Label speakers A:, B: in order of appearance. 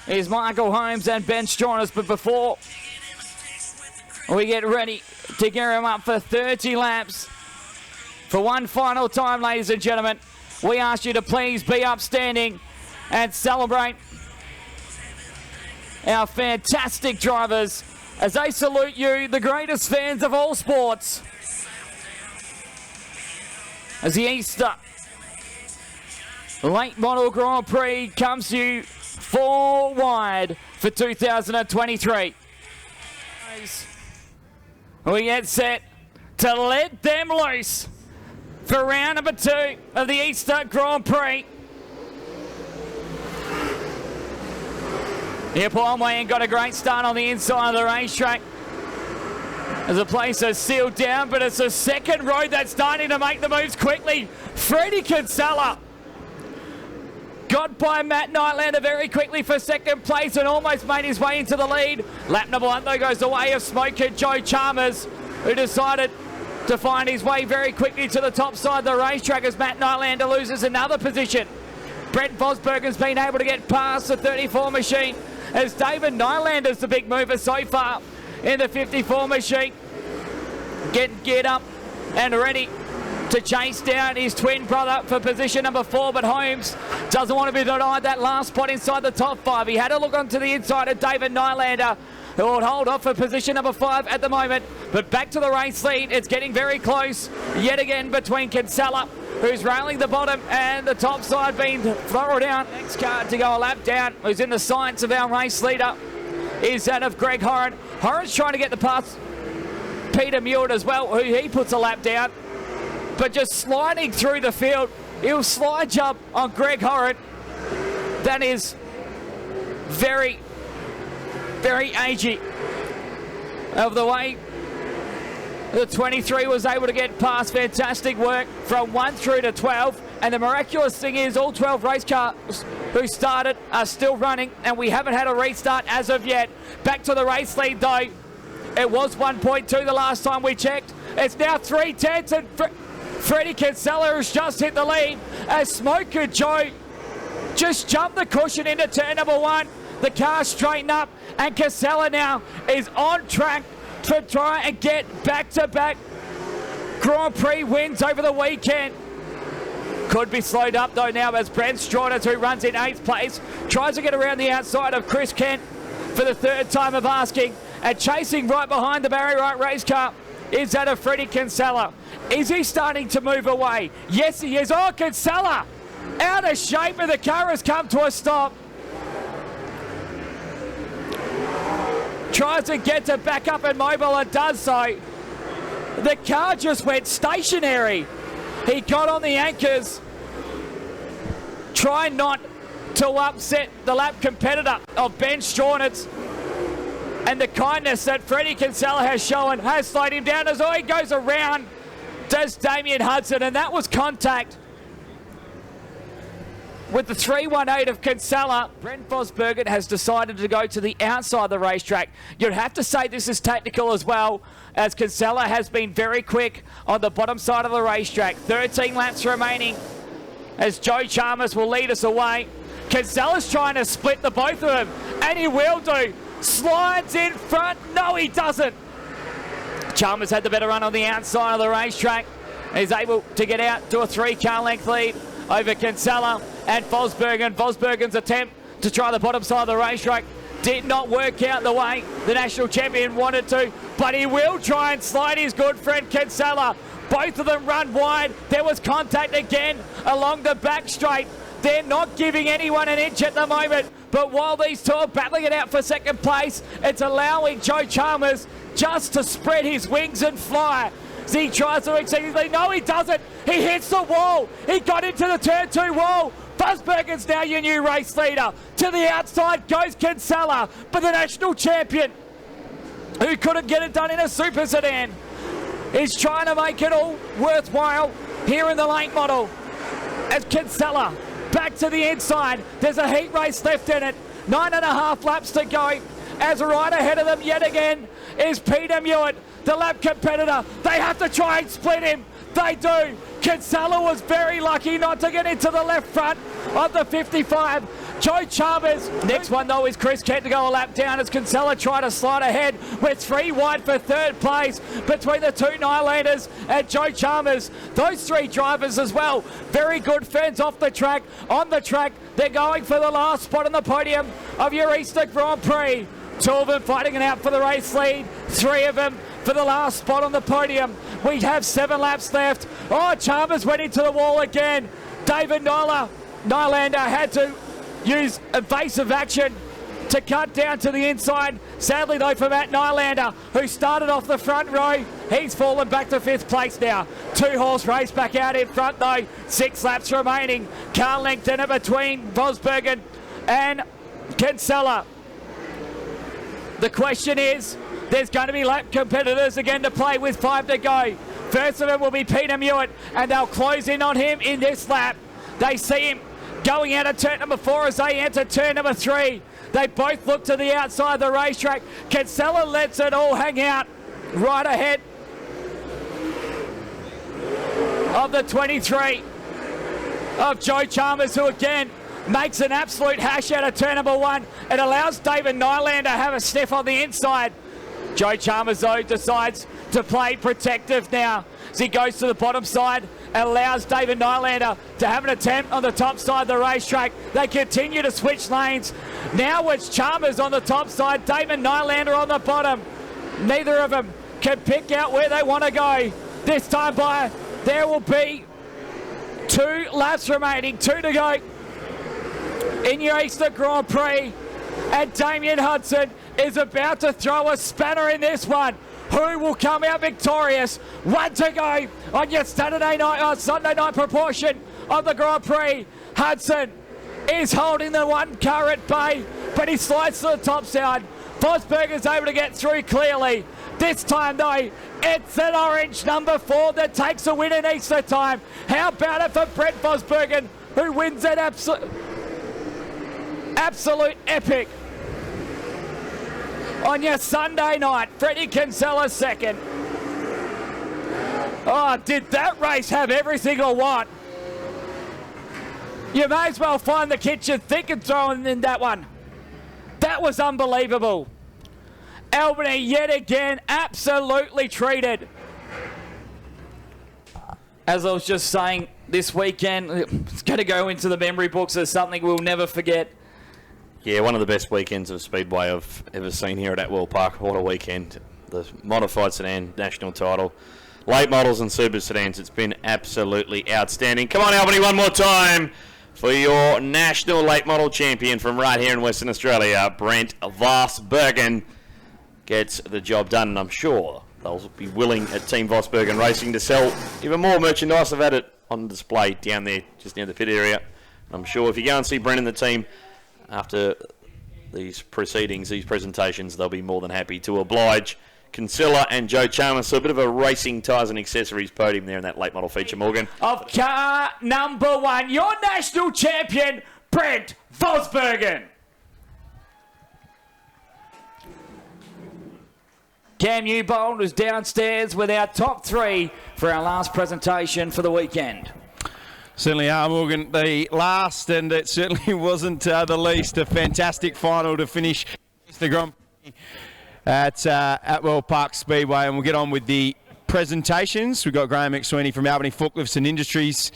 A: is Michael Holmes and Ben Strawner. But before we get ready to gear him up for 30 laps, for one final time, ladies and gentlemen, we ask you to please be upstanding and celebrate our fantastic drivers as they salute you, the greatest fans of all sports, as the Easter Late Model Grand Prix comes to you 4 wide for 2023. We get set to let them loose for round number 2 of the Easter Grand Prix. Here, Speedway got a great start on the inside of the racetrack as the place is sealed down, but it's the second road that's starting to make the moves quickly. Freddie Kinsella got by Matt Nylander very quickly for second place and almost made his way into the lead. Lap number 1 though goes the way of Smoker Joe Chalmers, who decided to find his way very quickly to the top side of the racetrack as Matt Nylander loses another position. Brent Vosbergen's been able to get past the 34 machine as David Nylander's the big mover so far in the 54 machine. Getting geared up and ready to chase down his twin brother for position number 4, but Holmes doesn't want to be denied that last spot inside the top 5. He had a look onto the inside of David Nylander, who will hold off for position number 5 at the moment, but back to the race lead. It's getting very close yet again between Kinsella, who's railing the bottom, and the top side being thrown down. Next car to go a lap down, who's in the sights of our race leader, is that of Greg Horan. Horan's trying to get the past Peter Mewett as well, who he puts a lap down, but just sliding through the field. He'll slide jump on Greg Horan. That is very, very agey of the way the 23 was able to get past. Fantastic work from 1 through to 12. And the miraculous thing is all 12 race cars who started are still running, and we haven't had a restart as of yet. Back to the race lead though. It was 1.2 the last time we checked. It's now 3/10, and Freddie Kinsella has just hit the lead as Smoker Joe just jumped the cushion into turn number 1. The car straightened up, and Kinsella now is on track to try and get back-to-back Grand Prix wins over the weekend. Could be slowed up though now as Brent Strawner, who runs in 8th place, tries to get around the outside of Chris Kent for the 3rd time of asking, and chasing right behind the Barry Wright race car is that of Freddie Kinsella. Is he starting to move away? Yes, he is. Oh, Kinsella out of shape, and the car has come to a stop. Tries to get to back up and mobile and does so. The car just went stationary. He got on the anchors, trying not to upset the lap competitor of Ben Strawner. And the kindness that Freddie Kinsella has shown has slowed him down as he goes around, does Damien Hudson, and that was contact with the 318 of Kinsella. Brent Vosbergen has decided to go to the outside of the racetrack. You'd have to say this is tactical as well, as Kinsella has been very quick on the bottom side of the racetrack. 13 laps remaining as Joe Chalmers will lead us away. Kinsella's trying to split the both of them, and he will do. Slides in front. No, he doesn't. Chalmers had the better run on the outside of the racetrack. He's able to get out to a 3-car length lead over Kinsella and Vosbergen. Vosbergen's attempt to try the bottom side of the racetrack did not work out the way the national champion wanted to, but he will try and slide his good friend Kinsella. Both of them run wide. There was contact again along the back straight. They're not giving anyone an inch at the moment, but while these two are battling it out for second place, it's allowing Joe Chalmers just to spread his wings and fly. As he tries to exceed. No, he doesn't. He hits the wall. He got into the turn 2 wall. Vosbergen's now your new race leader. To the outside goes Kinsella, but the national champion, who couldn't get it done in a super sedan, is trying to make it all worthwhile here in the late model. As Kinsella back to the inside, there's a heat race left in it. 9.5 laps to go. As right ahead of them yet again is Peter Mewett, the lap competitor. They have to try and split him. They do. Kinsella was very lucky not to get into the left front of the 55 Joe Chalmers. Next one though is Chris Kent to go a lap down as Kinsella try to slide ahead with 3 wide for third place between the 2 Nylanders and Joe Chalmers. Those 3 drivers as well. Very good fans off the track. On the track, they're going for the last spot on the podium of your Easter Grand Prix. 2 of them fighting it out for the race lead. 3 of them for the last spot on the podium. We have 7 laps left. Oh, Chalmers went into the wall again. David Nylander had to use evasive action to cut down to the inside. Sadly though for Matt Nylander, who started off the front row, he's fallen back to 5th place now. 2-horse race back out in front though. 6 laps remaining. Car length in it between Vosbergen and Kinsella. The question is, there's going to be lap competitors again to play with 5 to go. First of them will be Peter Mewett, and they'll close in on him in this lap. They see him going out of turn number 4 as they enter turn number 3. They both look to the outside of the racetrack. Kinsella lets it all hang out right ahead of the 23 of Joe Chalmers, who again makes an absolute hash out of turn number 1. It allows David Nylander to have a sniff on the inside. Joe Chalmers though decides to play protective now as he goes to the bottom side. Allows David Nylander to have an attempt on the top side of the racetrack. They continue to switch lanes. Now it's Chalmers on the top side, David Nylander on the bottom. Neither of them can pick out where they want to go. This time by, there will be 2 laps remaining, 2 to go in your Easter Grand Prix. And Damien Hudson is about to throw a spanner in this one. Who will come out victorious? 1 to go on your Sunday night proportion of the Grand Prix. Hudson is holding the 1 car at bay, but he slides to the top side. Vosbergen's able to get through clearly. This time though, it's an orange number 4 that takes a win in Easter time. How about it for Brent Vosbergen, who wins an absolute epic on your Sunday night. Freddie Kinsella second. Oh, did that race have everything or what? You may as well find the kitchen thick and throwing in that one. That was unbelievable. Albany yet again absolutely treated. As I was just saying, this weekend, it's going to go into the memory books as something we'll never forget.
B: Yeah, one of the best weekends of Speedway I've ever seen here at Atwell Park. What a weekend. The modified sedan national title. Late models and super sedans. It's been absolutely outstanding. Come on, Albany, one more time for your national late model champion from right here in Western Australia, Brent Vosbergen. Gets the job done, and I'm sure they'll be willing at Team Vosbergen Racing to sell even more merchandise. I've had it on display down there just near the pit area. I'm sure if you go and see Brent and the team after these proceedings, these presentations, they'll be more than happy to oblige Kinsella and Joe Chalmers. So a bit of a racing tyres and accessories podium there in that late model feature, Morgan.
A: Of car number 1, your national champion, Brent Vosbergen. Cam Newbold was downstairs with our top 3 for our last presentation for the weekend.
C: Certainly are, Morgan. The last, and it certainly wasn't the least, a fantastic final to finish the Grand Prix at Atwell Park Speedway. And we'll get on with the presentations. We've got Graham McSweeney from Albany Forklifts and Industries